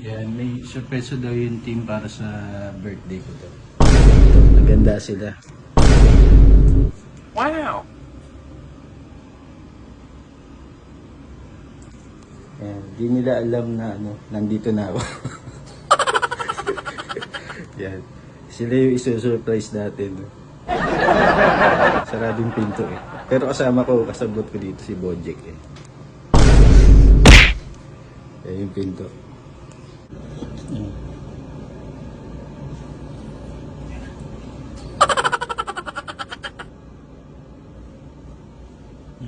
Yan, may surpresa daw yung team para sa birthday ko daw. Maganda sila. Wow! Yan, di nila alam na nandito na ako. Yan. Sila yung isusurprise natin. Saradong pinto eh. Pero kasama ko, kasabot ko dito si Bojack eh. Yan yung pinto. Yan.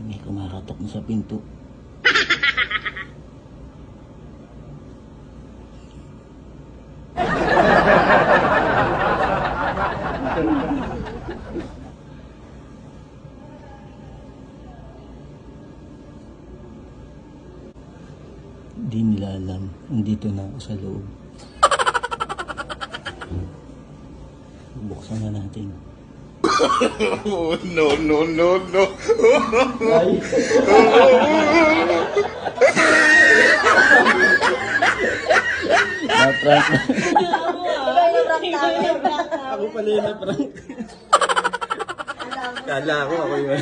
May kumakatok na sa pinto. Hindi nila alam, nandito na ako sa loob. Buksan na natin. Oh, no, no, no, no. Ay! Na-prank na. Ako pala yung na-prank. Kala ko ako yun.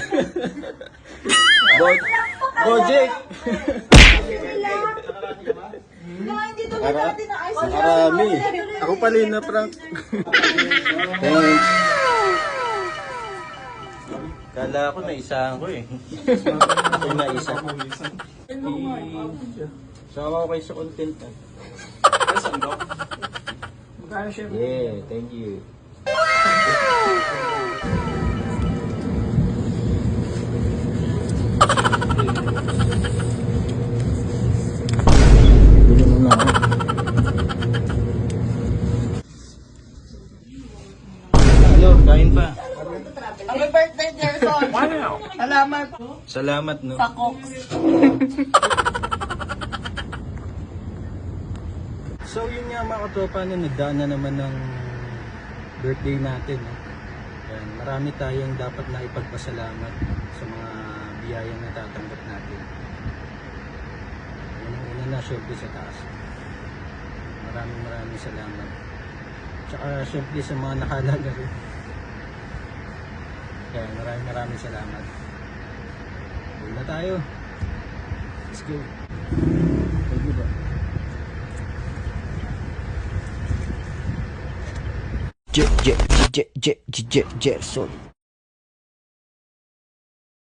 Bojack! Marami. Ako pala yung na-prank. Thanks. Kala ko naisahan ko eh. Ako yung naisa. Sama ko kayo sa content ah. Yeah, thank you. Bili mo na ako. Hello, kain pa. Happy birthday, Gerson! Wow! Salamat Salamat no. sa Cox. So yun nga mga katropa na nagdaan na naman ng birthday natin. No? Yan, marami tayong dapat na ipagpasalamat sa mga biyayang natatanggap natin. Unang-una na syempre sa taas. Maraming salamat. Tsaka syempre sa mga nakalaga rin. Kaya maraming salamat. Uwi na tayo. Let's go. Thank you ba? Gerson.